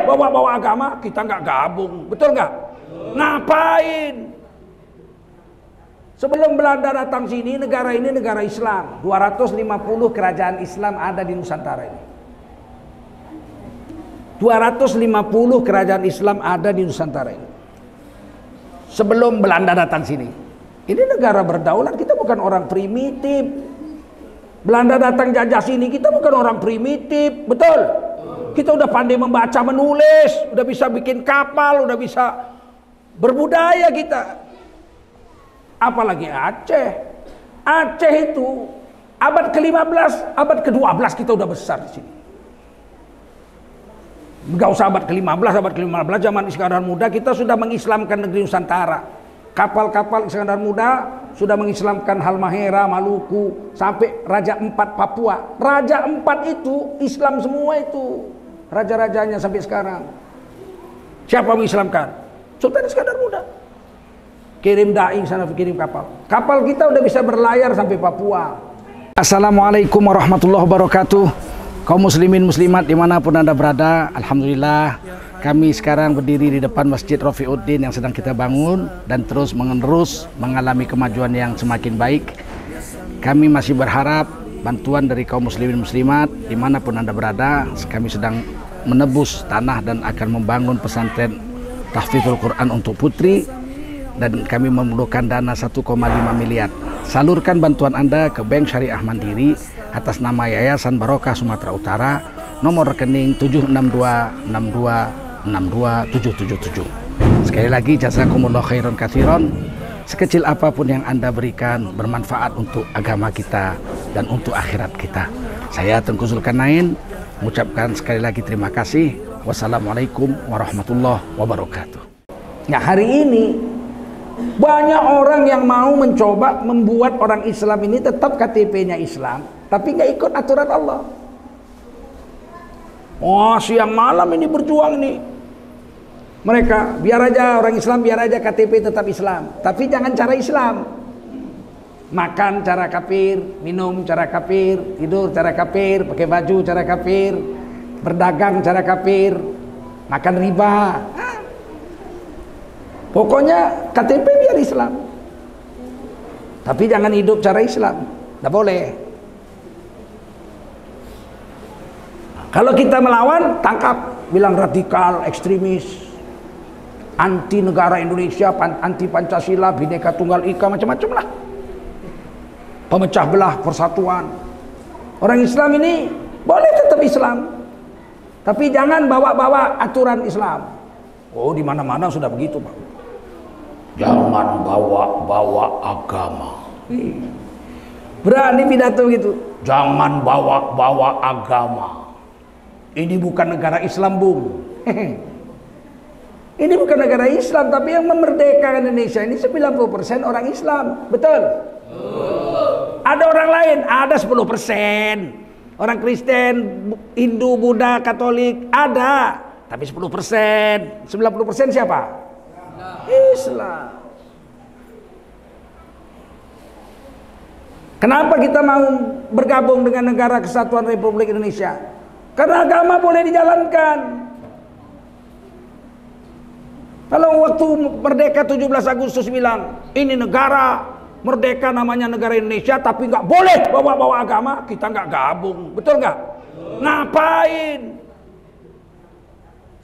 bawa-bawa agama, kita nggak gabung, betul nggak? Ngapain? Sebelum Belanda datang sini, negara ini negara Islam. 250 kerajaan Islam ada di Nusantara ini. 250 kerajaan Islam ada di Nusantara ini. Sebelum Belanda datang sini. Ini negara berdaulat, kita bukan orang primitif. Belanda datang jajah sini, kita bukan orang primitif, betul? Kita udah pandai membaca, menulis, udah bisa bikin kapal, udah bisa berbudaya kita. Apalagi Aceh. Aceh itu abad ke-15, abad ke-12 kita udah besar di sini. Gak usah abad ke-15, abad ke-15 zaman Iskandar Muda kita sudah mengislamkan negeri Nusantara. Kapal-kapal Iskandar Muda sudah mengislamkan Halmahera, Maluku, sampai Raja Empat Papua. Raja Empat itu Islam semua itu. Raja-rajanya sampai sekarang. Siapa mengislamkan? Sultan Iskandar Muda. Kirim dai sana, kirim kapal. Kapal kita udah bisa berlayar sampai Papua. Assalamualaikum warahmatullahi wabarakatuh. Kaum muslimin muslimat dimanapun anda berada, alhamdulillah kami sekarang berdiri di depan Masjid Rafiuddin yang sedang kita bangun dan terus menerus mengalami kemajuan yang semakin baik. Kami masih berharap bantuan dari kaum muslimin muslimat dimanapun anda berada. Kami sedang menebus tanah dan akan membangun pesantren tahfidzul Quran untuk putri. Dan kami memerlukan dana 1,5 miliar. Salurkan bantuan Anda ke Bank Syariah Mandiri atas nama Yayasan Barokah Sumatera Utara, nomor rekening 76262627777. Sekali lagi jazakumullah khairan katsiran. Sekecil apapun yang Anda berikan bermanfaat untuk agama kita dan untuk akhirat kita. Saya Tengku Zulkarnain mengucapkan sekali lagi terima kasih. Wassalamualaikum warahmatullahi wabarakatuh. Nah, hari ini banyak orang yang mau mencoba membuat orang Islam ini tetap KTP-nya Islam, tapi nggak ikut aturan Allah. Oh, siang malam ini berjuang nih. Mereka biar aja orang Islam, biar aja KTP tetap Islam, tapi jangan cara Islam. Makan cara kafir, minum cara kafir, tidur cara kafir, pakai baju cara kafir, berdagang cara kafir, makan riba. Pokoknya KTP biar Islam, tapi jangan hidup cara Islam, tidak boleh. Kalau kita melawan, tangkap, bilang radikal, ekstremis, anti negara Indonesia, anti Pancasila, Bhinneka Tunggal Ika, macam-macam lah. Pemecah belah persatuan. Orang Islam ini boleh tetap Islam, tapi jangan bawa-bawa aturan Islam. Oh, di mana-mana sudah begitu, Pak. Jangan bawa-bawa agama. Berani pidato gitu. Jangan bawa-bawa agama. Ini bukan negara Islam, Bung. Ini bukan negara Islam, tapi yang memerdekakan Indonesia ini 90% orang Islam. Betul? Ada orang lain, ada 10%. Orang Kristen, Hindu, Buddha, Katolik, ada. Tapi 10%. 90% siapa? Islam. Kenapa kita mau bergabung dengan Negara Kesatuan Republik Indonesia? Karena agama boleh dijalankan. Kalau waktu merdeka 17 Agustus bilang, ini negara merdeka namanya negara Indonesia, tapi nggak boleh bawa-bawa agama, kita nggak gabung, betul nggak? Ngapain?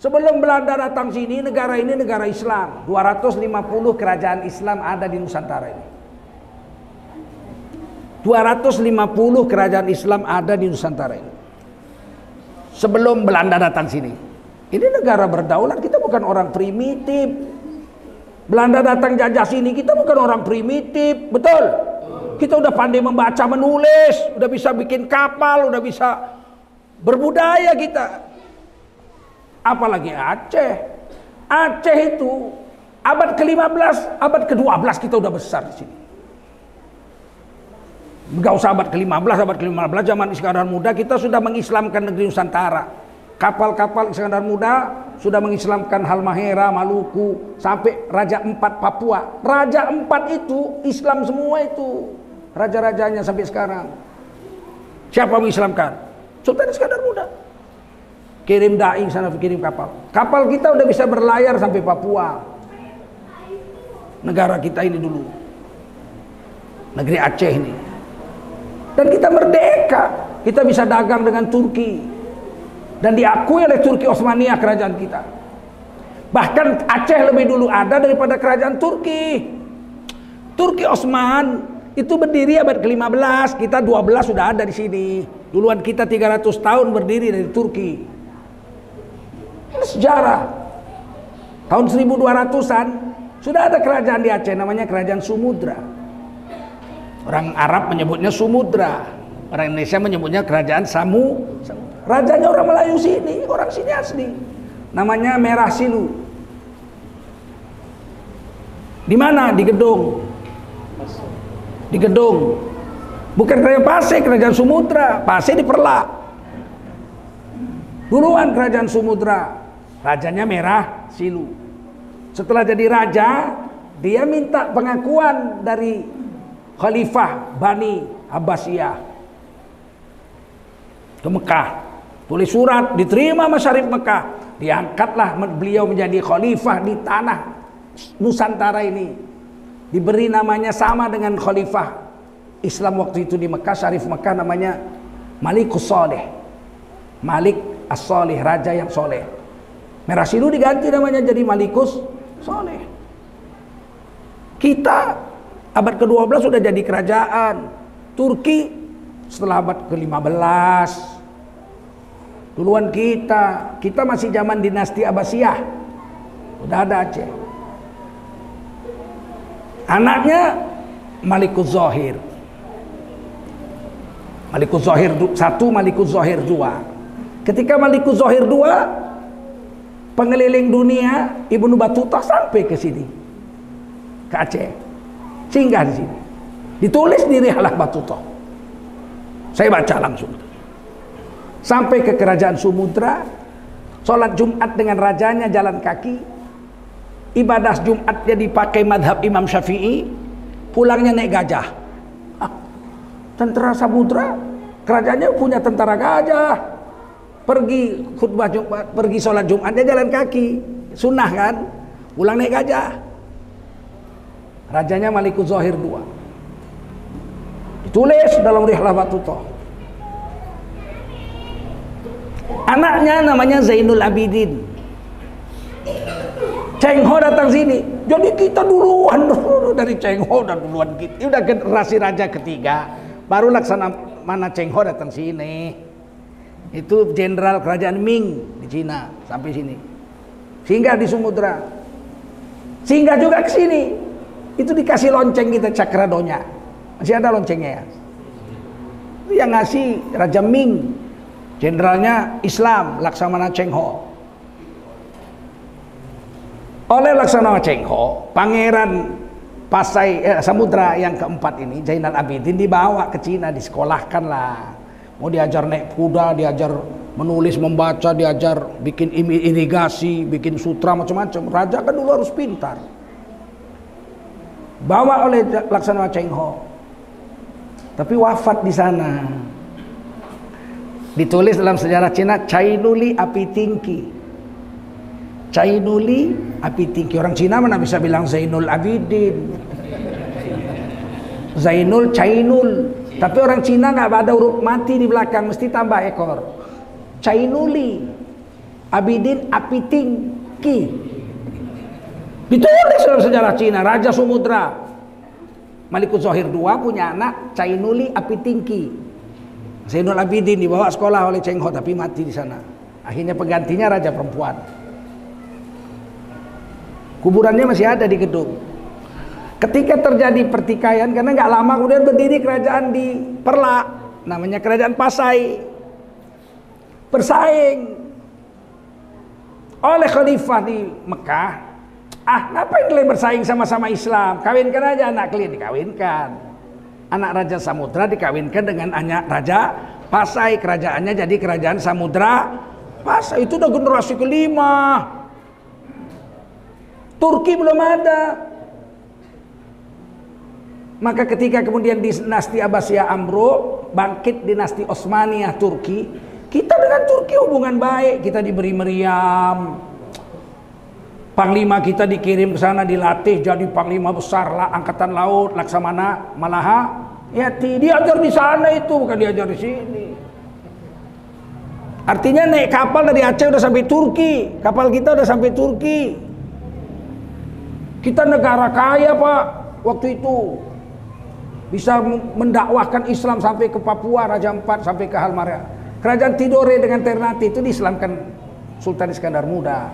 Sebelum Belanda datang sini, negara ini negara Islam. 250 kerajaan Islam ada di Nusantara ini. 250 kerajaan Islam ada di Nusantara ini. Sebelum Belanda datang sini. Ini negara berdaulat, kita bukan orang primitif. Belanda datang jajah sini, kita bukan orang primitif, betul? Kita udah pandai membaca, menulis, udah bisa bikin kapal, udah bisa berbudaya kita. Apalagi Aceh. Aceh itu abad ke-15, abad ke-12 kita udah besar di sini. Gak usah abad ke-15, abad ke-15 zaman Iskandar Muda kita sudah mengislamkan negeri Nusantara. Kapal-kapal Iskandar Muda sudah mengislamkan Halmahera, Maluku, sampai Raja Empat Papua. Raja Empat itu Islam semua itu. Raja-rajanya sampai sekarang. Siapa mengislamkan? Sultan Iskandar Muda. kirim dai sana, kirim kapal. Kapal kita udah bisa berlayar sampai Papua. Negara kita ini dulu, negeri Aceh ini. Dan kita merdeka, kita bisa dagang dengan Turki. Dan diakui oleh Turki Osmania kerajaan kita. Bahkan Aceh lebih dulu ada daripada kerajaan Turki. Turki Osman itu berdiri abad ke-15, kita 12 sudah ada di sini. Duluan kita 300 tahun berdiri dari Turki. Ini sejarah. Tahun 1200-an sudah ada kerajaan di Aceh namanya Kerajaan Sumudra. Orang Arab menyebutnya Sumudra, orang Indonesia menyebutnya Kerajaan Rajanya orang Melayu sini, orang sini asli. Namanya Merah Silu. Di mana? Di Gedung. Di Gedung. Bukan kerajaan Pasir, kerajaan Sumudra. Pasir di Perlak. Duluan kerajaan Sumudra. Rajanya Merah Silu. Setelah jadi raja, dia minta pengakuan dari Khalifah Bani Abbasiyah ke Mekah. Tulis surat, diterima Masyarif Mekah. Diangkatlah beliau menjadi khalifah di tanah Nusantara ini. Diberi namanya sama dengan khalifah Islam waktu itu di Mekah, Syarif Mekah, namanya Malikus Soleh. Malik As-Soleh, raja yang soleh. Merah Silu diganti namanya jadi Malikus Soleh. Kita abad ke-12 sudah jadi kerajaan. Turki setelah abad ke-15. Duluan kita masih zaman dinasti Abbasiyah. Udah ada Aceh. Anaknya Malikus Zohir. Malikus Zohir 1, Malikus Zohir 2. Ketika Malikus Zohir 2 pengeliling dunia, Ibnu Battuta sampai ke sini, ke Aceh, singgah di sini. Ditulis di Rihlah Battuta. Saya baca langsung. Sampai ke kerajaan Sumudra, sholat Jumat dengan rajanya jalan kaki, ibadah Jumatnya dipakai madhab Imam Syafi'i, pulangnya naik gajah. Tentara Samudra, kerajaannya punya tentara gajah. Pergi khutbah Jumat, pergi sholat Jumatnya jalan kaki, sunnah kan, pulang naik gajah. Rajanya Malikus Zohir 2. Ditulis dalam Rihlah Battuta. Anaknya namanya Zainul Abidin. Cheng Ho datang sini. Jadi kita duluan dari Cheng Ho dan duluan kita. Udah generasi raja ketiga. Baru Laksamana Cheng Ho datang sini. Itu jenderal kerajaan Ming di Cina sampai sini. Singgah di Sumudra. Singgah juga ke sini. Itu dikasih lonceng kita Cakradonya. Masih ada loncengnya ya. Itu yang ngasih Raja Ming. Jenderalnya Islam, Laksamana Cheng Ho. Oleh Laksamana Cheng Ho, Pangeran Samudra yang keempat ini, Zainal Abidin, dibawa ke Cina, disekolahkan lah. Mau diajar naik kuda, diajar menulis, membaca, diajar bikin irigasi, bikin sutra, macam-macam. Raja kan dulu harus pintar. Bawa oleh Laksamana Cheng Ho. Tapi wafat di sana. Ditulis dalam sejarah Cina, Cainuli Apitingki. Cainuli Apitingki. Orang Cina mana bisa bilang Zainul Abidin, Zainul, Cainul. Tapi orang Cina nggak ada huruf mati di belakang, mesti tambah ekor. Cainuli Abidin Apitingki. Ditulis dalam sejarah Cina. Raja Sumudra Malikus Zohir 2 punya anak Cainuli Apitingki. Zainul Abidin dibawa sekolah oleh Cheng Ho tapi mati di sana. Akhirnya penggantinya raja perempuan. Kuburannya masih ada di Gedung. Ketika terjadi pertikaian, karena nggak lama kemudian berdiri kerajaan di Perlak, namanya Kerajaan Pasai. Bersaing oleh khalifah di Mekah. Ngapain kalian bersaing sama-sama Islam? Kawinkan aja anak kalian, dikawinkan. Anak Raja Samudra dikawinkan dengan anak Raja Pasai. Kerajaannya jadi Kerajaan Samudra Pasai. Itu udah generasi kelima. Turki belum ada. Maka ketika kemudian dinasti Abbasiyah ambruk, bangkit dinasti Osmaniyah Turki, Kita dengan Turki hubungan baik, kita diberi meriam. Panglima kita dikirim ke sana, dilatih jadi panglima besar lah, angkatan laut, Laksamana Malaha. Ya, diajar di sana itu, bukan diajar di sini. Artinya naik kapal dari Aceh udah sampai Turki, kapal kita udah sampai Turki. Kita negara kaya Pak, waktu itu bisa mendakwahkan Islam sampai ke Papua, Raja Ampat sampai ke Halmahera. Kerajaan Tidore dengan Ternate itu diislamkan Sultan Iskandar Muda.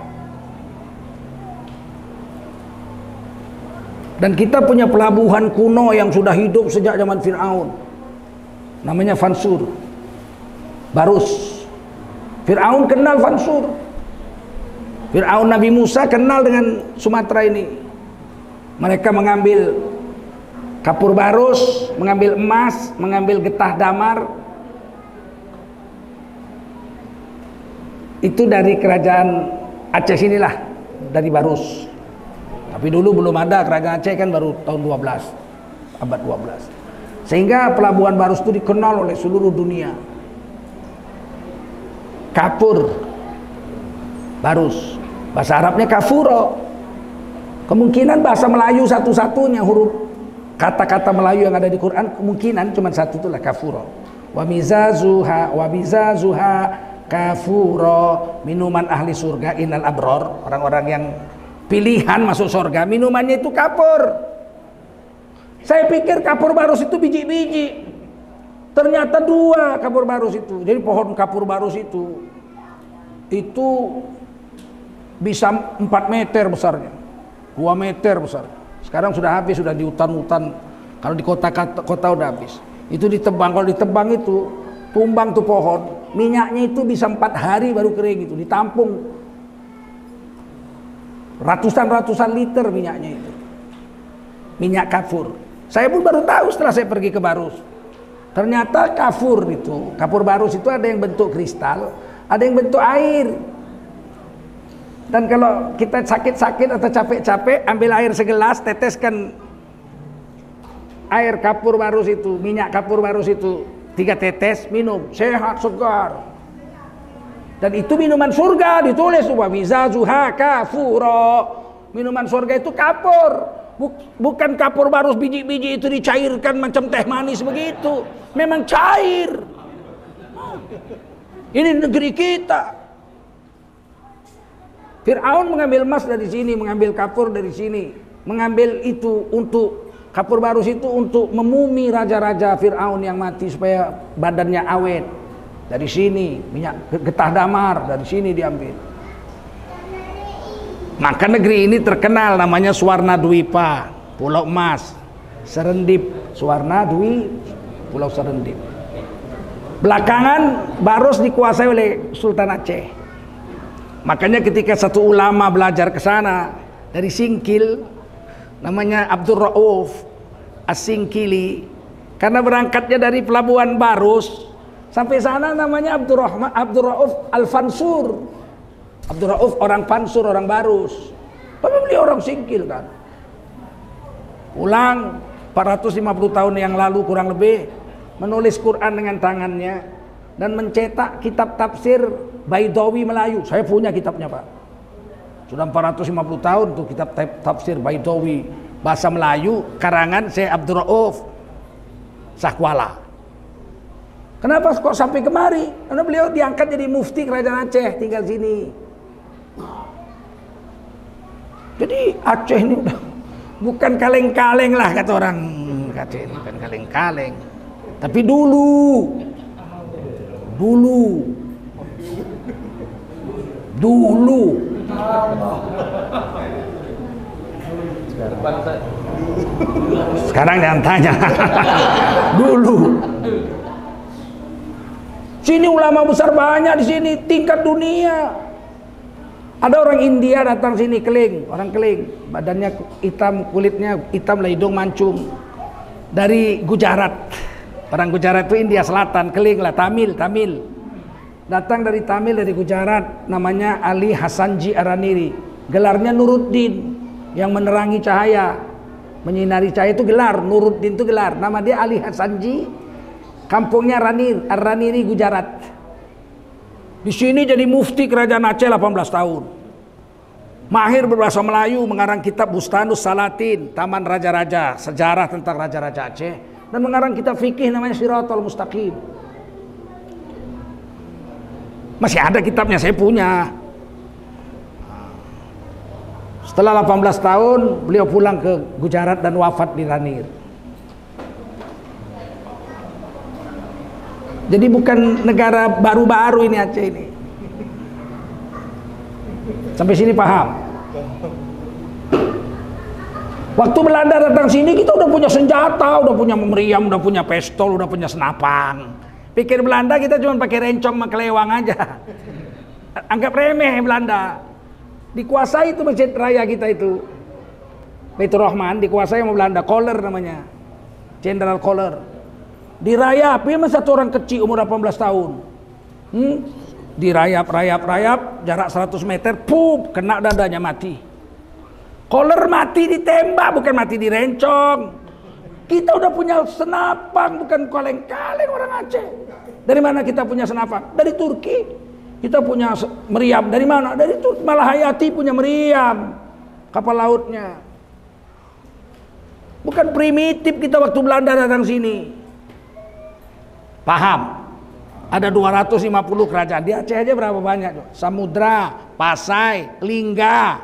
Dan kita punya pelabuhan kuno yang sudah hidup sejak zaman Fir'aun. Namanya Fansur. Barus. Fir'aun kenal Fansur. Fir'aun Nabi Musa kenal dengan Sumatera ini. Mereka mengambil kapur barus, mengambil emas, mengambil getah damar. Itu dari kerajaan Aceh sinilah, dari Barus. Tapi dulu belum ada, kerajaan Aceh kan baru tahun 12, abad 12. Sehingga pelabuhan Barus itu dikenal oleh seluruh dunia. Kapur Barus, bahasa Arabnya kafuro. Kemungkinan bahasa Melayu satu-satunya huruf kata-kata Melayu yang ada di Quran kemungkinan cuma satu, itulah kafuro. Wa mizazuha kafuro, minuman ahli surga innal abror, orang-orang yang pilihan masuk surga minumannya itu kapur. Saya pikir kapur barus itu biji-biji, ternyata 2 kapur barus itu. Jadi pohon kapur barus itu bisa 4 meter besarnya, 2 meter besar. Sekarang sudah habis, sudah di hutan-hutan. Kalau di kota udah habis. Itu ditebang, kalau ditebang itu tumbang tuh pohon, minyaknya itu bisa 4 hari baru kering, itu ditampung ratusan liter minyaknya itu, minyak kafur. Saya pun baru tahu setelah saya pergi ke Barus. Ternyata kapur barus itu ada yang bentuk kristal, ada yang bentuk air. Dan kalau kita sakit-sakit atau capek-capek, ambil air segelas, teteskan air kapur barus itu, minyak kapur barus itu 3 tetes, minum, sehat segar. Dan itu minuman surga, ditulis wa mizazuha kafuro. Minuman surga itu kapur. Bukan kapur barus biji-biji itu dicairkan macam teh manis begitu. Memang cair. Ini negeri kita. Fir'aun mengambil emas dari sini, mengambil kapur dari sini, mengambil itu untuk kapur barus itu untuk memumi raja-raja Fir'aun yang mati supaya badannya awet. Dari sini minyak getah damar, dari sini diambil. Maka negeri ini terkenal namanya Swarna Dwipa, Pulau Emas, Serendip, Swarna Dwi, Pulau Serendip. Belakangan Barus dikuasai oleh Sultan Aceh. Makanya ketika satu ulama belajar ke sana dari Singkil, namanya Abdul Rauf As-Singkili, karena berangkatnya dari pelabuhan Barus sampai sana namanya Abdul Rauf Al-Fansur. Abdul Rauf orang Fansur, orang Barus. Tapi beliau orang Singkil kan. Pulang 450 tahun yang lalu kurang lebih, menulis Quran dengan tangannya dan mencetak kitab tafsir Baidawi Melayu. Saya punya kitabnya Pak. Sudah 450 tahun tuh kitab tafsir Baidawi bahasa Melayu karangan Syekh Abdul Rauf Sakwala. Kenapa kok sampai kemari? Karena beliau diangkat jadi mufti kerajaan Aceh, tinggal sini. Jadi Aceh ini udah bukan kaleng-kaleng lah kata orang Aceh ini, bukan kaleng-kaleng. Tapi dulu sekarang jangan tanya. Dulu sini ulama besar banyak di sini, tingkat dunia. Ada orang India datang sini, Keling, orang Keling, badannya hitam, kulitnya hitam, lah hidung mancung. Dari Gujarat, orang Gujarat itu India Selatan, Keling lah, Tamil. Datang dari Tamil, dari Gujarat, namanya Ali Hasanji Araniri. Gelarnya Nuruddin, yang menerangi cahaya, menyinari cahaya itu gelar, Nuruddin itu gelar. Nama dia Ali Hasanji. Kampungnya Raniri, Gujarat. Di sini jadi mufti kerajaan Aceh 18 tahun. Mahir berbahasa Melayu, mengarang kitab Bustanus Salatin, Taman Raja-Raja, sejarah tentang Raja-Raja Aceh, dan mengarang kitab fikih namanya Siratal Mustaqim. Masih ada kitabnya, saya punya. Setelah 18 tahun, beliau pulang ke Gujarat dan wafat di Ranir. Jadi bukan negara baru-baru ini Aceh ini. Sampai sini paham? Waktu Belanda datang sini kita udah punya senjata, udah punya meriam, udah punya pistol, udah punya senapang. Pikir Belanda kita cuma pakai rencong sama kelewang aja. Anggap remeh Belanda. Dikuasai itu masjid raya kita itu. Baitur Rahman dikuasai sama Belanda, Koller namanya. Jenderal Koller. Dirayapi sama satu orang kecil umur 18 tahun. Dirayap, jarak 100 meter, pup, kena dadanya mati. Koller mati ditembak, bukan mati direncong. Kita udah punya senapang, bukan kaleng-kaleng orang Aceh. Dari mana kita punya senapang? Dari Turki. Kita punya meriam, dari mana? Dari Turki. Malahayati punya meriam, kapal lautnya. Bukan primitif kita waktu Belanda datang sini. Paham? Ada 250 kerajaan. Di Aceh aja berapa banyak? Samudra, Pasai, Lingga.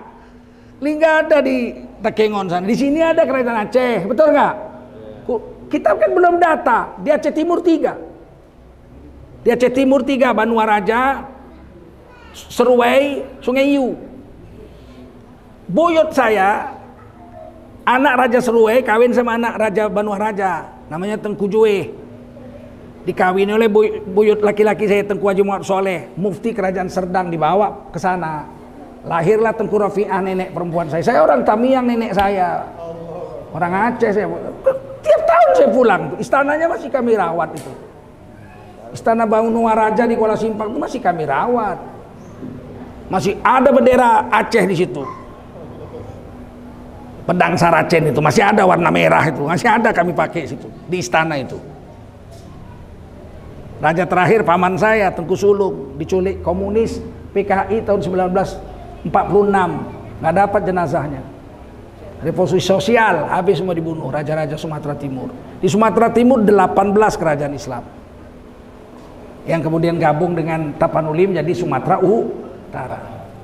Lingga ada di Takengon sana. Di sini ada kerajaan Aceh. Betul nggak? Kita kan belum data. Di Aceh Timur 3. Di Aceh Timur 3, Banua Raja, Seruai, Sungai Yu. Buyut saya, anak Raja Seruai kawin sama anak Raja Banua Raja. Namanya Tengku Jue. Dikawini oleh buyut laki-laki saya, Tengku Haji Muhammad Soleh, mufti kerajaan Serdang, dibawa ke sana. Lahirlah Tengku Rafi'ah, nenek perempuan saya. Saya orang Tamiang, nenek saya. Orang Aceh saya. Tiap tahun saya pulang. Istananya masih kami rawat itu. Istana Banua Raja di Kuala Simpang itu masih kami rawat. Masih ada bendera Aceh di situ. Pedang Saracen itu masih ada warna merah itu. Masih ada kami pakai situ di istana itu. Raja terakhir paman saya Tengku Sulung diculik komunis PKI tahun 1946, nggak dapat jenazahnya. Revolusi sosial habis semua dibunuh raja-raja Sumatera Timur. Di Sumatera Timur 18 kerajaan Islam yang kemudian gabung dengan Tapanuli menjadi Sumatera Utara.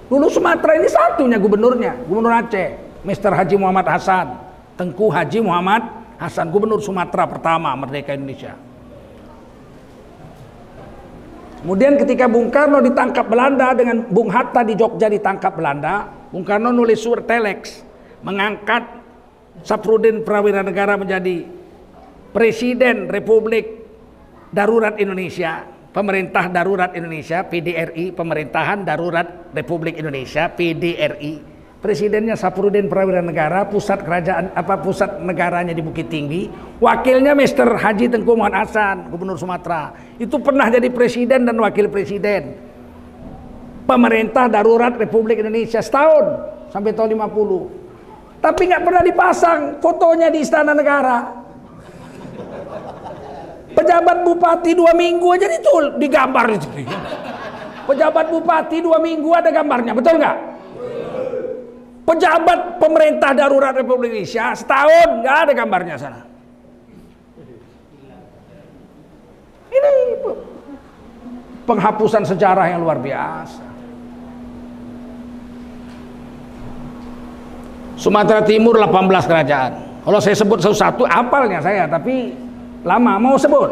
Dulu Sumatera ini satunya gubernurnya, Gubernur Aceh, Mr. Haji Muhammad Hasan, Tengku Haji Muhammad Hasan, Gubernur Sumatera pertama merdeka Indonesia. Kemudian ketika Bung Karno ditangkap Belanda dengan Bung Hatta di Jogja ditangkap Belanda, Bung Karno nulis surat telex mengangkat Safrudin Prawira Negara menjadi Presiden Republik Darurat Indonesia, Pemerintah Darurat Indonesia PDRI, Pemerintahan Darurat Republik Indonesia PDRI. Presidennya Safrudin Prawira Negara, pusat kerajaan pusat negaranya di Bukit Tinggi, wakilnya Mr. Haji Tengku Muhammad Hasan, Gubernur Sumatera. Itu pernah jadi presiden dan wakil presiden. Pemerintah Darurat Republik Indonesia setahun sampai tahun 50. Tapi nggak pernah dipasang fotonya di Istana Negara. Pejabat bupati 2 minggu aja digambar itu. Pejabat bupati 2 minggu ada gambarnya, betul nggak? Pejabat pemerintah darurat Republik Indonesia setahun nggak ada gambarnya sana. Ini penghapusan sejarah yang luar biasa. Sumatera Timur 18 kerajaan. Kalau saya sebut satu-satu apalnya saya, tapi lama mau sebut.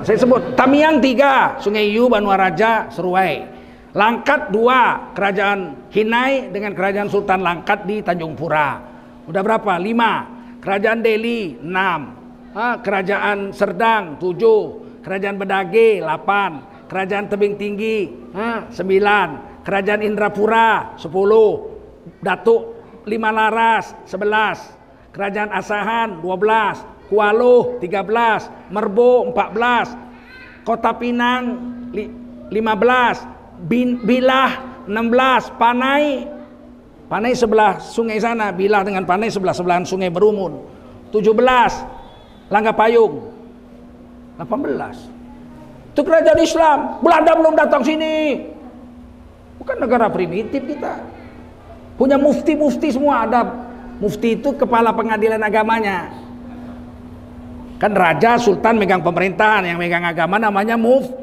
Saya sebut Tamiang 3, Sungai Yu, Banua Raja, Seruai. Langkat 2, kerajaan Hinai dengan kerajaan Sultan Langkat di Tanjung Pura. Udah berapa? 5. Kerajaan Delhi 6. Kerajaan Serdang 7. Kerajaan Bedage 8. Kerajaan Tebing Tinggi 9. Kerajaan Indrapura 10. Datuk 5 Laras 11. Kerajaan Asahan 12. Kualoh 13. Merbo 14. Kota Pinang 15. Bilah 16, Panai sebelah sungai sana, Bilah dengan Panai sebelah-sebelahan sungai Berumun. 17, Langga Payung 18. Itu kerajaan Islam. Belanda belum datang sini. Bukan negara primitif kita. Punya mufti-mufti semua ada. Mufti itu kepala pengadilan agamanya. Kan raja, sultan megang pemerintahan, yang megang agama namanya mufti.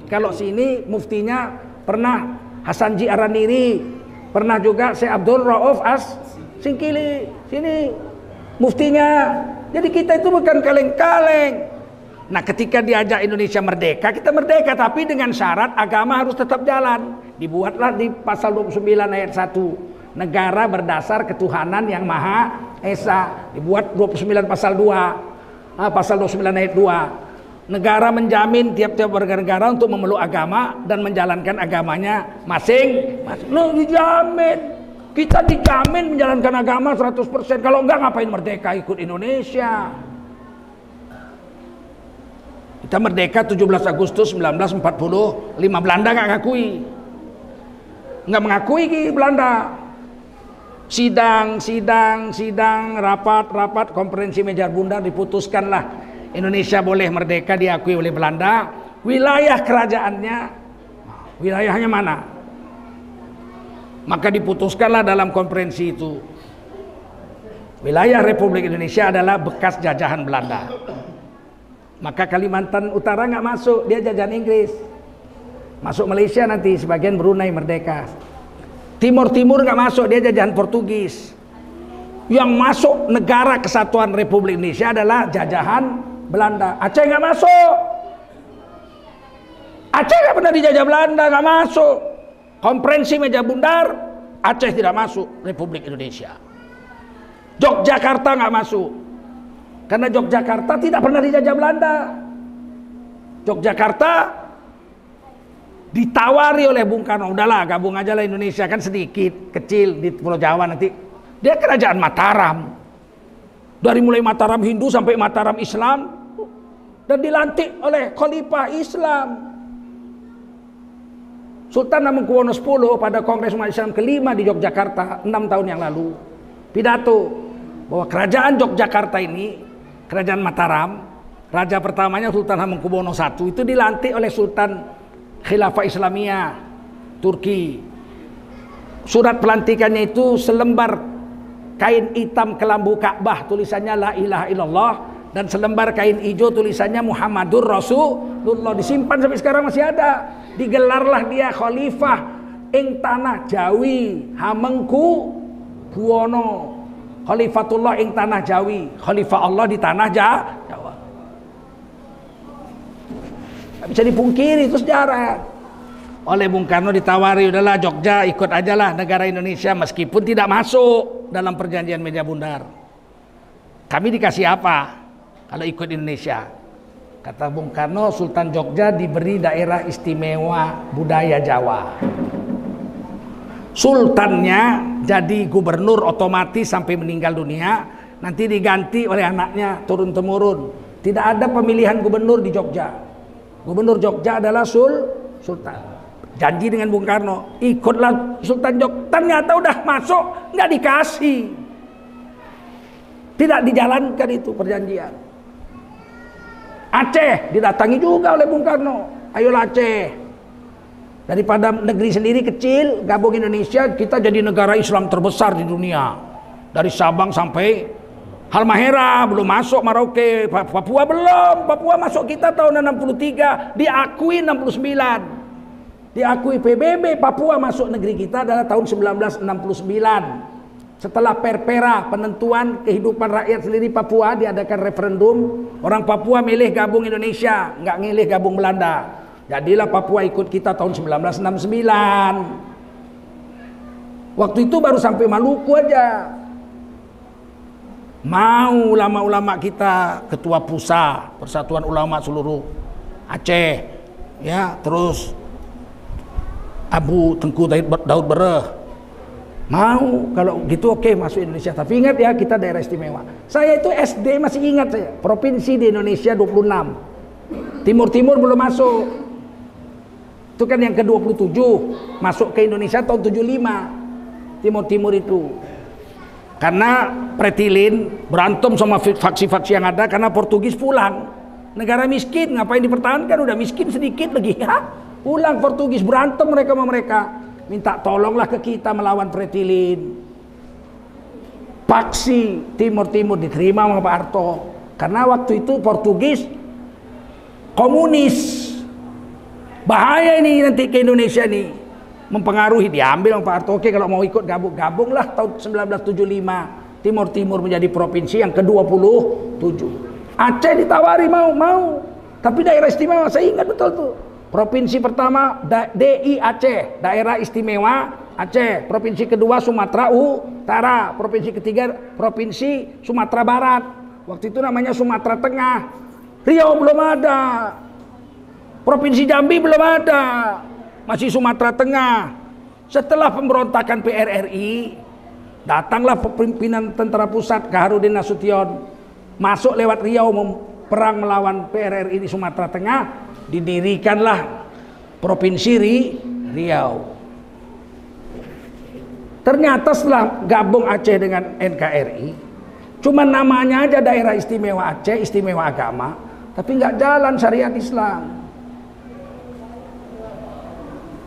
Kalau sini muftinya pernah Hasan Ji Araniri, pernah juga Syekh Abdul Rauf As-Singkili. Sini muftinya. Jadi kita itu bukan kaleng-kaleng. Nah, ketika diajak Indonesia merdeka, kita merdeka, tapi dengan syarat agama harus tetap jalan. Dibuatlah di pasal 29 ayat 1, negara berdasar ketuhanan yang Maha Esa. Dibuat 29 pasal 2, pasal 29 ayat 2. Negara menjamin tiap-tiap warga negara untuk memeluk agama dan menjalankan agamanya masing-masing. Loh, dijamin. Kita dijamin menjalankan agama 100%. Kalau enggak, ngapain merdeka ikut Indonesia? Kita merdeka 17 Agustus 1945. Belanda nggak ngakui. Nggak mengakui Belanda. Sidang, rapat, konferensi meja bundar, diputuskanlah Indonesia boleh merdeka, diakui oleh Belanda. Wilayah kerajaannya, wilayahnya mana? Maka diputuskanlah dalam konferensi itu, wilayah Republik Indonesia adalah bekas jajahan Belanda. Maka Kalimantan Utara nggak masuk, dia jajahan Inggris. Masuk Malaysia nanti, sebagian Brunei merdeka. Timur nggak masuk, dia jajahan Portugis. Yang masuk negara kesatuan Republik Indonesia adalah jajahan Belanda. Aceh nggak masuk. Aceh nggak pernah dijajah Belanda, nggak masuk. Konferensi meja bundar, Aceh tidak masuk Republik Indonesia. Yogyakarta nggak masuk. Karena Yogyakarta tidak pernah dijajah Belanda. Yogyakarta ditawari oleh Bung Karno, udahlah gabung aja lah Indonesia, kan sedikit, kecil di Pulau Jawa nanti. Dia kerajaan Mataram. Dari mulai Mataram Hindu sampai Mataram Islam. Dan dilantik oleh Khalifah Islam. Sultan Hamengkubuwono X pada Kongres Umat Islam kelima di Yogyakarta 6 tahun yang lalu pidato bahwa kerajaan Yogyakarta ini, kerajaan Mataram, raja pertamanya Sultan Hamengkubuwono I, itu dilantik oleh Sultan Khilafah Islamiyah Turki. Surat pelantikannya itu selembar kain hitam kelambu Ka'bah, tulisannya La ilaha illallah, dan selembar kain hijau tulisannya Muhammadur Rasulullah. Disimpan sampai sekarang masih ada. Digelarlah dia khalifah ing tanah Jawi Hamengkubuwono. Khalifatullah ing tanah Jawi, khalifah Allah di tanah Jawa. Tidak bisa dipungkiri, itu sejarah. Oleh Bung Karno ditawari, udahlah Jogja ikut aja lah negara Indonesia, meskipun tidak masuk dalam perjanjian meja bundar. Kami dikasih apa kalau ikut Indonesia? Kata Bung Karno, Sultan Jogja diberi daerah istimewa budaya Jawa. Sultannya jadi gubernur otomatis sampai meninggal dunia, nanti diganti oleh anaknya turun-temurun. Tidak ada pemilihan gubernur di Jogja. Gubernur Jogja adalah Sultan. Janji dengan Bung Karno, ikutlah Sultan Jogja. Ternyata udah masuk, nggak dikasih. Tidak dijalankan itu perjanjian. Aceh didatangi juga oleh Bung Karno. Ayolah Aceh. Daripada negeri sendiri kecil, gabung Indonesia, kita jadi negara Islam terbesar di dunia. Dari Sabang sampai Halmahera, belum masuk Merauke. Papua belum. Papua masuk kita tahun 63, diakui 69. Diakui PBB, Papua masuk negeri kita adalah tahun 1969. Setelah perpera penentuan kehidupan rakyat sendiri Papua, diadakan referendum, orang Papua milih gabung Indonesia, nggak milih gabung Belanda. Jadilah Papua ikut kita tahun 1969. Waktu itu baru sampai Maluku aja. Mau ulama-ulama kita, ketua PUSA, Persatuan Ulama Seluruh Aceh, ya, terus Abu Tengku Daud Bereh. Mau kalau gitu oke, masuk Indonesia. Tapi ingat ya, kita daerah istimewa. Saya itu SD masih ingat saya. Provinsi di Indonesia 26. Timur-timur belum masuk. Itu kan yang ke-27. Masuk ke Indonesia tahun 75. Timur-timur itu. Karena Pretilin berantem sama faksi-faksi yang ada karena Portugis pulang. Negara miskin, ngapain dipertahankan? Udah miskin sedikit lagi. Ulang Portugis, berantem mereka sama mereka. Minta tolonglah ke kita melawan Pretilin. Paksi Timur-Timur diterima sama Pak Harto. Karena waktu itu Portugis komunis. Bahaya ini nanti ke Indonesia nih. Mempengaruhi, diambil sama Pak Harto. Oke, kalau mau ikut gabunglah tahun 1975. Timur-Timur menjadi provinsi yang ke-27. Aceh ditawari mau. Tapi daerah istimewa, saya ingat betul tuh. Provinsi pertama DI Aceh, daerah istimewa Aceh. Provinsi kedua Sumatera Utara. Provinsi ketiga Provinsi Sumatera Barat. Waktu itu namanya Sumatera Tengah. Riau belum ada. Provinsi Jambi belum ada. Masih Sumatera Tengah. Setelah pemberontakan PRRI, datanglah pimpinan tentara pusat Kaharudin Nasution. Masuk lewat Riau perang melawan PRRI di Sumatera Tengah. Didirikanlah Provinsi Riau. Ternyata setelah gabung Aceh dengan NKRI, cuma namanya aja daerah istimewa Aceh, istimewa agama, tapi nggak jalan syariat Islam.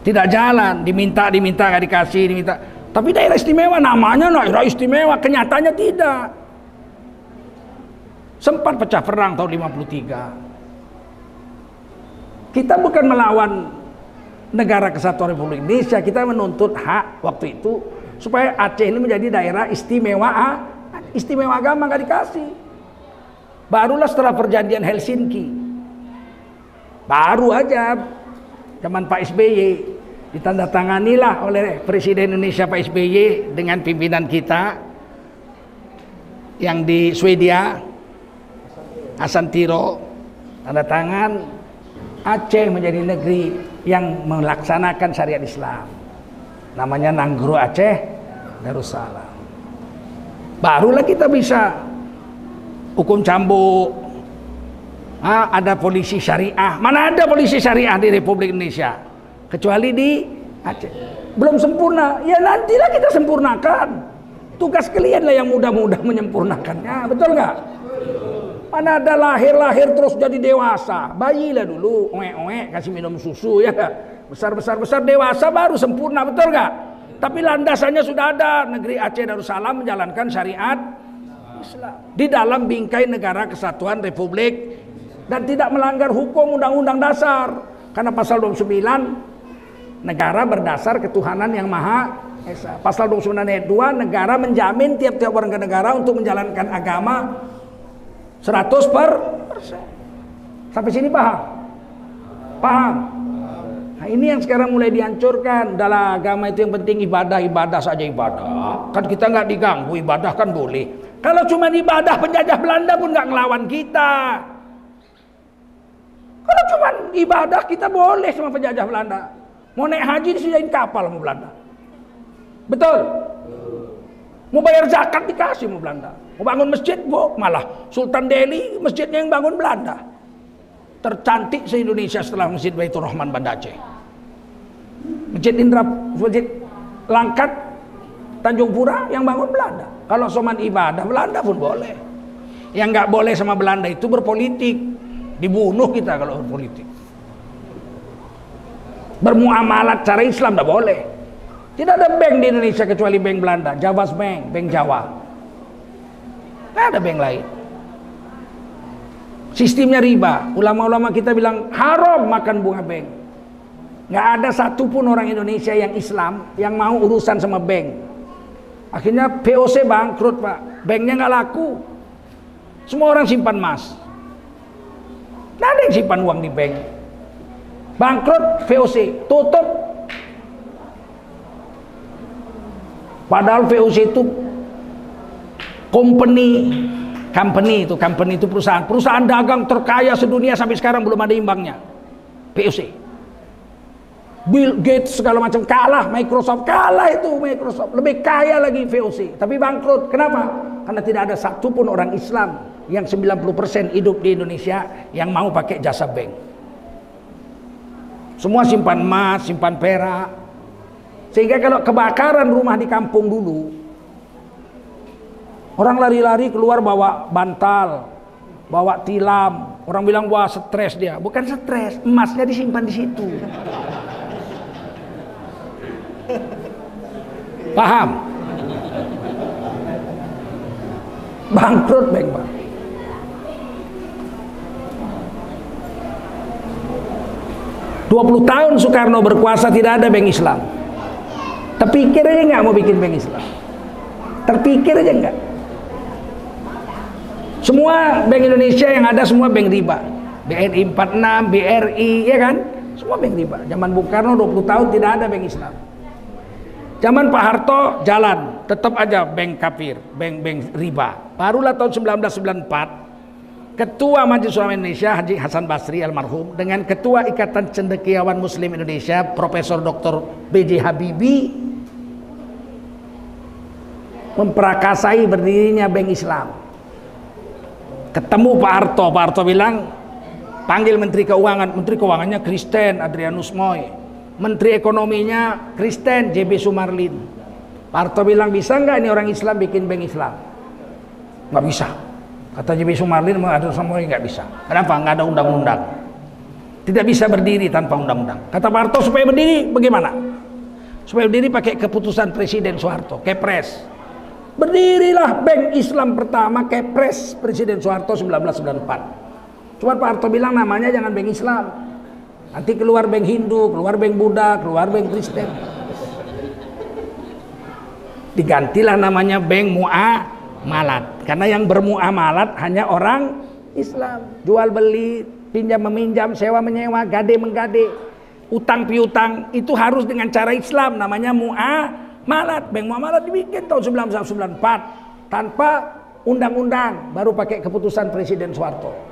Tidak jalan, diminta nggak dikasih, diminta. Tapi daerah istimewa namanya daerah istimewa, kenyataannya tidak. Sempat pecah perang tahun 53. Kita bukan melawan negara kesatuan Republik Indonesia, kita menuntut hak waktu itu supaya Aceh ini menjadi daerah istimewa agama, nggak dikasih. Barulah setelah perjanjian Helsinki, baru aja zaman Pak SBY ditandatanganilah oleh Presiden Indonesia Pak SBY dengan pimpinan kita yang di Swedia, Asantiro, tanda tangan. Aceh menjadi negeri yang melaksanakan syariat Islam. Namanya Nanggro Aceh Darussalam. Barulah kita bisa hukum cambuk. Ada polisi syariah. Mana ada polisi syariah di Republik Indonesia? Kecuali di Aceh. Belum sempurna. Ya nantilah kita sempurnakan. Tugas kalian lah yang mudah-mudah menyempurnakannya. Betul nggak? Mana ada lahir terus jadi dewasa. Bayilah dulu, kasih minum susu ya. Besar dewasa baru sempurna, betul nggak? Tapi landasannya sudah ada. Negeri Aceh Darussalam menjalankan syariat Islam di dalam bingkai negara kesatuan Republik dan tidak melanggar hukum undang-undang dasar. Karena pasal 29 negara berdasar ketuhanan yang Maha Esa. Pasal 29 ayat 2 negara menjamin tiap-tiap warga negara untuk menjalankan agama 100%. Sampai sini paham? Paham? Nah ini yang sekarang mulai dihancurkan. Dalam agama itu yang penting ibadah saja ibadah. Kan kita nggak diganggu, ibadah kan boleh. Kalau cuma ibadah, penjajah Belanda pun nggak ngelawan kita. Kalau cuma ibadah kita boleh sama penjajah Belanda. Mau naik haji disediain kapal sama Belanda. Betul? Mau bayar zakat dikasih sama Belanda. Mau bangun masjid, malah Sultan Delhi masjidnya yang bangun Belanda. Tercantik se-Indonesia setelah Masjid Baitur Rahman Banda Aceh. Masjid Langkat Tanjung Pura yang bangun Belanda. Kalau soman ibadah Belanda pun boleh. Yang nggak boleh sama Belanda itu berpolitik. Dibunuh kita kalau berpolitik. Bermuamalat cara Islam nggak boleh. Tidak ada bank di Indonesia kecuali bank Belanda, Javas Bank, Bank Jawa. Nggak ada bank lain. Sistemnya riba. Ulama-ulama kita bilang haram makan bunga bank. Nggak ada satupun orang Indonesia yang Islam yang mau urusan sama bank. Akhirnya VOC bangkrut Pak. Banknya nggak laku. Semua orang simpan emas. Nggak ada yang simpan uang di bank. Bangkrut VOC, tutup. Padahal VOC itu company itu perusahaan dagang terkaya sedunia sampai sekarang belum ada imbangnya. VOC. Bill Gates segala macam kalah, Microsoft lebih kaya lagi VOC, tapi bangkrut. Kenapa? Karena tidak ada satupun orang Islam yang 90% hidup di Indonesia yang mau pakai jasa bank. Semua simpan emas, simpan perak. Sehingga kalau kebakaran rumah di kampung dulu, orang lari-lari keluar bawa bantal, bawa tilam, Orang bilang wah stres dia, bukan stres, emasnya disimpan di situ. Paham? Bangkrut bank, Pak. Tahun Soekarno berkuasa tidak ada bank Islam. Terpikir aja nggak mau bikin bank Islam. Terpikir aja nggak. Semua bank Indonesia yang ada semua bank riba. BNI 46, BRI, ya kan? Semua bank riba. Zaman Bung Karno 20 tahun tidak ada bank Islam. Zaman Pak Harto jalan, tetap aja bank kafir, bank riba. Barulah tahun 1994, Ketua Majelis Ulama Indonesia Haji Hasan Basri almarhum dengan Ketua Ikatan Cendekiawan Muslim Indonesia Profesor Dr. B.J. Habibie memperakasai berdirinya bank Islam. Ketemu Pak Harto bilang panggil Menteri Keuangannya Kristen Adrianus Moy. Menteri Ekonominya Kristen JB Sumarlin. Pak Harto bilang bisa nggak ini orang Islam bikin bank Islam? Nggak bisa. Kata JB Sumarlin ada semua nggak bisa. Kenapa? Nggak ada undang-undang. Tidak bisa berdiri tanpa undang-undang. Kata Pak Harto supaya berdiri bagaimana? Supaya berdiri pakai keputusan Presiden Soeharto, Kepres. Berdirilah bank Islam pertama, Kepres Presiden Soeharto 1994. Cuma Pak Harto bilang namanya jangan bank Islam. Nanti keluar bank Hindu, keluar bank Buddha, keluar bank Kristen. Digantilah namanya bank muamalat. Karena yang bermuamalat hanya orang Islam. Jual beli, pinjam meminjam, sewa menyewa, gade menggade, utang piutang itu harus dengan cara Islam. Namanya muamalat. Bank muamalat dibikin tahun 1994 tanpa undang-undang, baru pakai keputusan Presiden Soeharto.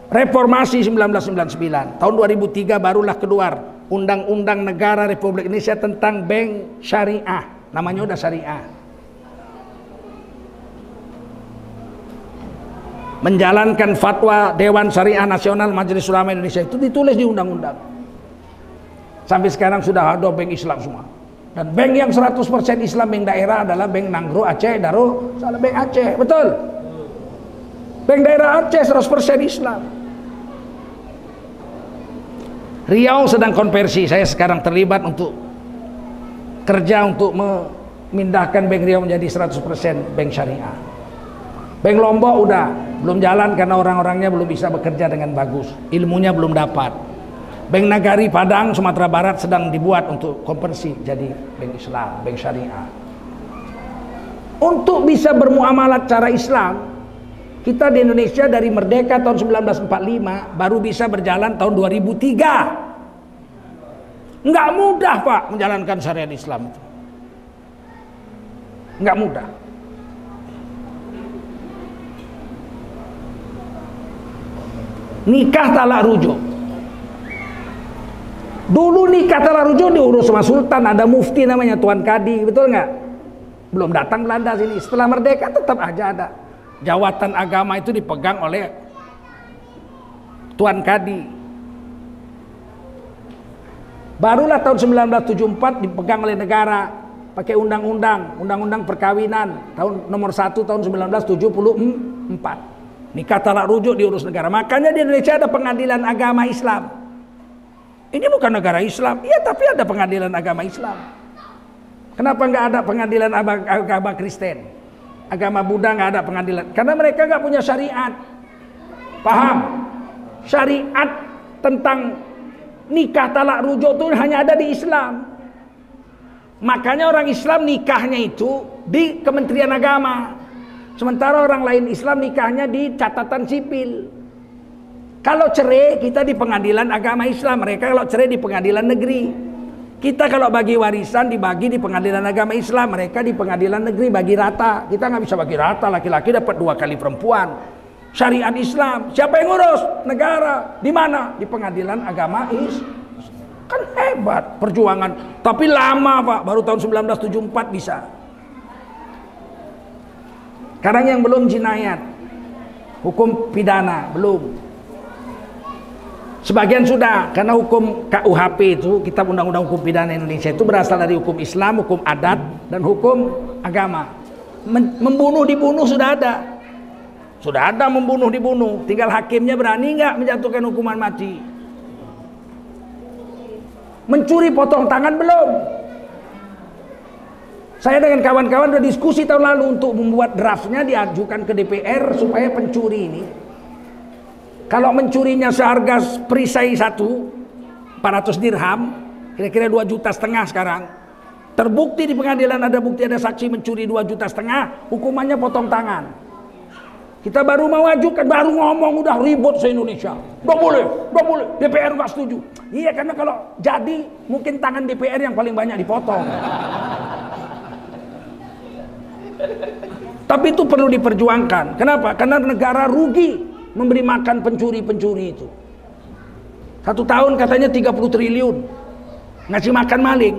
Reformasi 1999, tahun 2003 barulah keluar Undang-Undang Negara Republik Indonesia tentang bank syariah, namanya udah syariah. Menjalankan fatwa Dewan Syariah Nasional Majelis Ulama Indonesia itu ditulis di undang-undang. Sampai sekarang sudah ada bank Islam semua. Dan bank yang 100% Islam bank daerah adalah Bank Nanggro Aceh, Bank Aceh, betul. Bank daerah Aceh 100% Islam. Riau sedang konversi, saya sekarang terlibat untuk kerja untuk memindahkan Bank Riau menjadi 100% bank syariah. Bank Lombok udah belum jalan karena orang-orangnya belum bisa bekerja dengan bagus, ilmunya belum dapat. Bank Nagari Padang Sumatera Barat sedang dibuat untuk konversi jadi bank Islam, bank syariah. Untuk bisa bermuamalat cara Islam, kita di Indonesia dari merdeka tahun 1945 baru bisa berjalan tahun 2003. Nggak mudah Pak menjalankan syariat Islam itu. Nggak mudah. Nikah talak rujuk. Dulu nikah talak rujuk diurus sama sultan, ada mufti namanya Tuan Kadi, betul nggak? Belum datang Belanda sini. Setelah merdeka tetap aja ada. Jawatan agama itu dipegang oleh Tuan Kadi. Barulah tahun 1974 dipegang oleh negara pakai undang-undang perkawinan tahun nomor 1 tahun 1974. Nikah talak rujuk diurus negara. Makanya di Indonesia ada pengadilan agama Islam. Ini bukan negara Islam, iya tapi ada pengadilan agama Islam. Kenapa nggak ada pengadilan agama Kristen? Agama Buddha nggak ada pengadilan karena mereka nggak punya syariat. Paham? Syariat tentang nikah talak rujuk itu hanya ada di Islam. Makanya orang Islam nikahnya itu di Kementerian Agama, sementara orang lain Islam nikahnya di catatan sipil. Kalau cerai kita di pengadilan agama Islam, mereka kalau cerai di pengadilan negeri. Kita kalau bagi warisan dibagi di pengadilan agama Islam, mereka di pengadilan negeri bagi rata. Kita nggak bisa bagi rata, laki-laki dapat 2 kali perempuan. Syariat Islam, siapa yang ngurus? Negara. Di mana? Di pengadilan agama Islam. Kan hebat perjuangan, tapi lama Pak, baru tahun 1974 bisa. Sekarang yang belum jinayat, hukum pidana belum. Sebagian sudah, karena hukum KUHP itu, Kitab Undang-Undang Hukum Pidana Indonesia itu berasal dari hukum Islam, hukum adat, dan hukum agama. Membunuh dibunuh sudah ada. Sudah ada membunuh dibunuh, tinggal hakimnya berani nggak menjatuhkan hukuman mati. Mencuri potong tangan belum. Saya dengan kawan-kawan udah diskusi tahun lalu untuk membuat draftnya diajukan ke DPR supaya pencuri ini, kalau mencurinya seharga perisai 400 dirham, kira-kira 2,5 juta sekarang, terbukti di pengadilan ada bukti ada saksi mencuri 2,5 juta, hukumannya potong tangan. Kita baru mau ajukan, baru ngomong udah ribut se-Indonesia. Nggak boleh, DPR nggak setuju. Iya, karena kalau jadi mungkin tangan DPR yang paling banyak dipotong. Tapi itu perlu diperjuangkan. Kenapa? Karena negara rugi memberi makan pencuri-pencuri itu. 1 tahun katanya 30 triliun ngasih makan maling.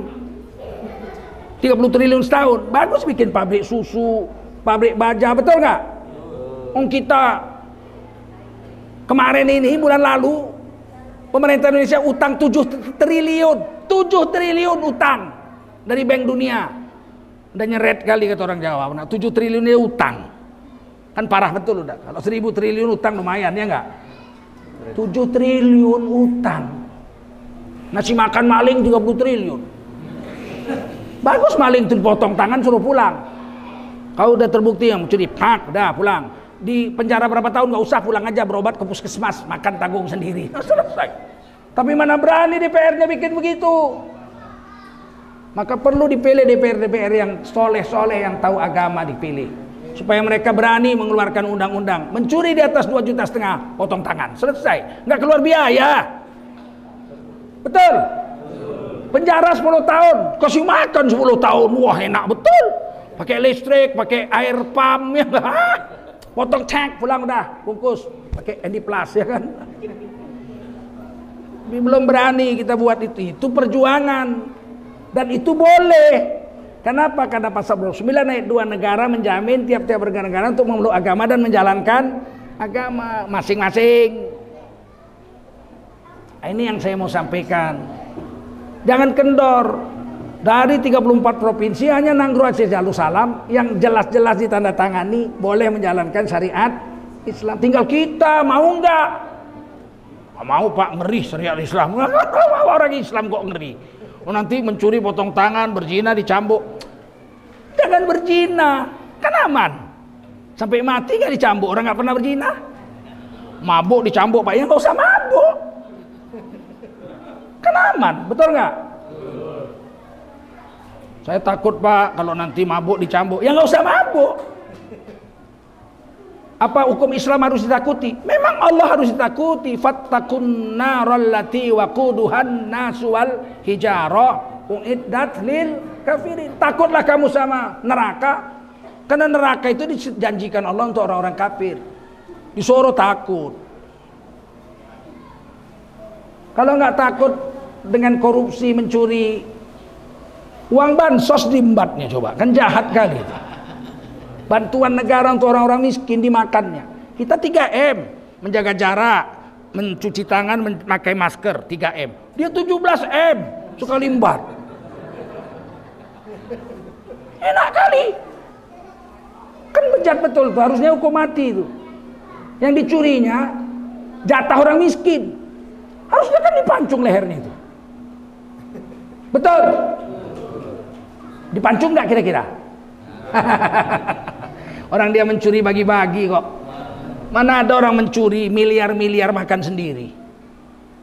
30 triliun setahun. Bagus bikin pabrik susu, pabrik baja, betul nggak? Kita kemarin ini bulan lalu pemerintah Indonesia utang 7 triliun utang dari Bank Dunia. Udah nyeret kali kata orang Jawa. Nah, 7 triliun ini utang. Kan parah betul udah. Kalau 1.000 triliun utang lumayan ya enggak? 7 triliun utang. Ngasih makan maling 30 triliun. Bagus maling dipotong tangan suruh pulang. Kau udah terbukti yang mencuri, udah pulang. Di penjara berapa tahun nggak usah, pulang aja berobat ke puskesmas, makan tanggung sendiri. Nah, selesai. Tapi mana berani DPR-nya bikin begitu. Maka perlu dipilih DPR yang soleh-soleh, yang tahu agama dipilih, supaya mereka berani mengeluarkan undang-undang. Mencuri di atas 2,5 juta, potong tangan, selesai. Nggak keluar biaya. Betul. Penjara 10 tahun, kasih makan 10 tahun. Wah, enak betul. Pakai listrik, pakai air pump ya. Potong cek, pulang udah, bungkus pakai Handy Plus ya kan. Belum berani kita buat itu perjuangan, dan itu boleh. Kenapa? Karena pasal 29 ayat 2 negara menjamin tiap-tiap negara untuk memeluk agama dan menjalankan agama masing-masing. Ini yang saya mau sampaikan. Jangan kendor. Dari 34 provinsi hanya Nanggro Aceh Darussalam yang jelas-jelas ditandatangani boleh menjalankan syariat Islam. Tinggal kita mau nggak? Mau Pak, ngeri syariat Islam. Orang Islam kok ngeri. Nanti mencuri potong tangan, berzina dicambuk. Jangan berzina, kan aman. Sampai mati nggak dicambuk, orang nggak pernah berzina. Mabuk dicambuk Pak, ya nggak usah mabuk. Kan aman, betul nggak? Saya takut Pak kalau nanti mabuk dicambuk. Ya nggak usah mabuk. Apa hukum Islam harus ditakuti? Memang Allah harus ditakuti. Fattakun narallati waquduhan nasu wal hijarah uiddat lil kafirin. Takutlah kamu sama neraka. Karena neraka itu dijanjikan Allah untuk orang-orang kafir. Disuruh takut. Kalau nggak takut dengan korupsi, mencuri, uang bansos diembatnya, coba kan jahat kali itu. Bantuan negara untuk orang-orang miskin dimakannya. Kita 3M, menjaga jarak, mencuci tangan, memakai masker, 3M. Dia 17M, suka limbat. Enak kali. Kan bejat betul tuh, harusnya hukum mati itu. Yang dicurinya jatah orang miskin. Harusnya kan dipancung lehernya itu. Betul. Dipancung nggak kira-kira? Orang dia mencuri bagi-bagi kok. Mana ada orang mencuri miliar-miliar makan sendiri.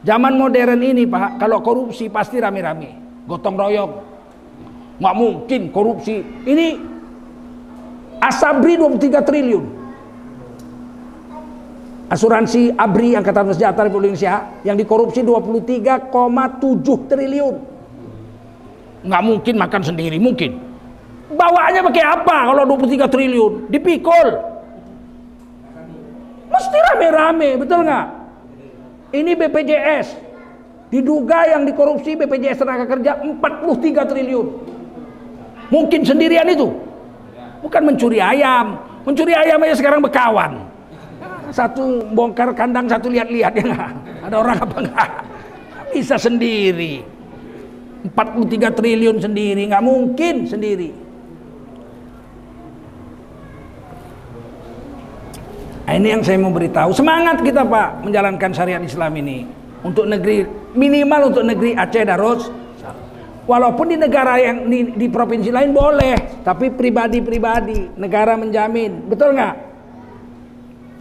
Zaman modern ini Pak, kalau korupsi pasti rame-rame, gotong royong. Nggak mungkin korupsi. Ini Asabri 23 triliun. Asuransi ABRI Angkatan Bersenjata Republik Indonesia yang dikorupsi 23,7 triliun. Nggak mungkin makan sendiri, mungkin. Bawaannya pakai apa kalau 23 triliun? Dipikul. Mesti rame-rame, betul nggak? Ini BPJS. Diduga yang dikorupsi BPJS Tenaga Kerja 43 triliun. Mungkin sendirian itu? Bukan mencuri ayam. Mencuri ayam aja sekarang berkawan. Satu bongkar kandang, satu lihat-lihat ya nggak? Ada orang apa nggak? Bisa sendiri. 43 triliun sendiri, nggak mungkin sendiri. Nah, ini yang saya mau beritahu. Semangat kita Pak menjalankan syariat Islam ini untuk negeri, minimal untuk negeri Aceh Darussalam. Walaupun di negara yang di provinsi lain boleh, tapi pribadi-pribadi, negara menjamin, betul nggak?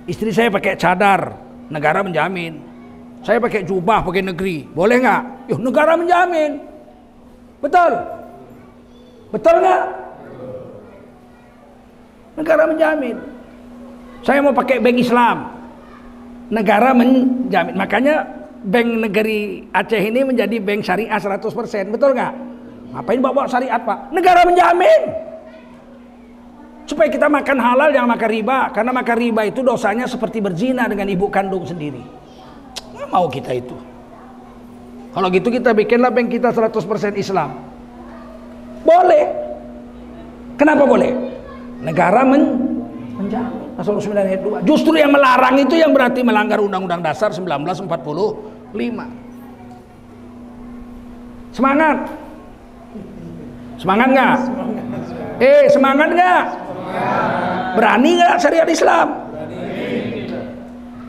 Istri saya pakai cadar, negara menjamin. Saya pakai jubah, pakai negeri, boleh nggak? Yuh, negara menjamin, betul? Betul nggak? Negara menjamin. Saya mau pakai bank Islam, negara menjamin. Makanya bank negeri Aceh ini menjadi bank syariah 100%, betul nggak? Ngapain bawa syariat Pak? Negara menjamin. Supaya kita makan halal, jangan makan riba. Karena makan riba itu dosanya seperti berzina dengan ibu kandung sendiri. Nggak mau kita itu. Kalau gitu kita bikinlah bank kita 100% Islam. Boleh. Kenapa boleh? Negara menjamin. Pasal 9 ayat 2. Justru yang melarang itu yang berarti melanggar Undang-Undang Dasar 1945. Semangat. Semangat nggak? Semangat nggak? Berani nggak syariat Islam?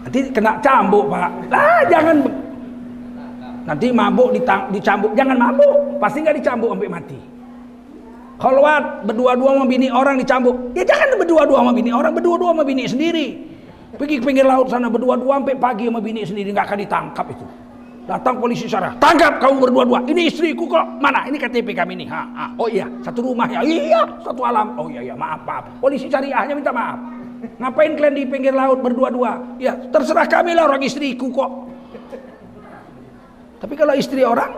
Nanti kena cambuk Pak. Lah jangan. Nanti mabuk dicambuk. Jangan mabuk. Pasti nggak dicambuk sampai mati. Kholwat berdua-dua sama bini orang dicambuk. Ya jangan berdua-dua sama bini orang, berdua-dua sama bini sendiri. Pergi ke pinggir laut sana berdua-dua sampai pagi sama bini sendiri, nggak akan ditangkap itu. Datang polisi sana, tangkap kamu berdua-dua. Ini istriku kok. Mana? Ini KTP kami nih. Oh iya, satu rumah ya. Iya, satu alam. Oh iya, maaf. Polisi syariahnya minta maaf. Ngapain kalian di pinggir laut berdua-dua? Ya terserah kami lah, orang istriku kok. Tapi kalau istri orang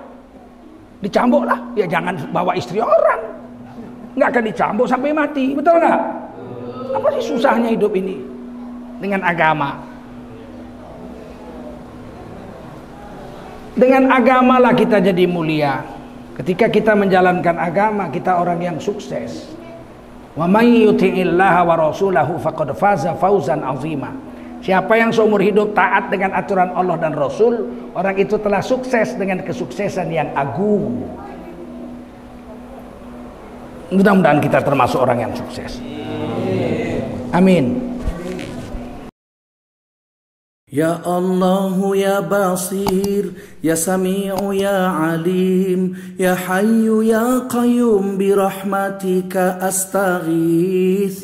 dicambuk lah, ya jangan bawa istri orang. Nggak akan dicambuk sampai mati, betul nggak? Apa sih susahnya hidup ini dengan agama? Dengan agama lah kita jadi mulia. Ketika kita menjalankan agama, kita orang yang sukses. Wa may yuti'illaha wa rasulahu faqad faza fawzan 'azima. Siapa yang seumur hidup taat dengan aturan Allah dan Rasul, orang itu telah sukses dengan kesuksesan yang agung. Mudah-mudahan kita termasuk orang yang sukses. Amin. Ya Allah ya Basir, ya Sami'u ya Alim, ya Hayyu ya Qayyum bi rahmatika astaghith.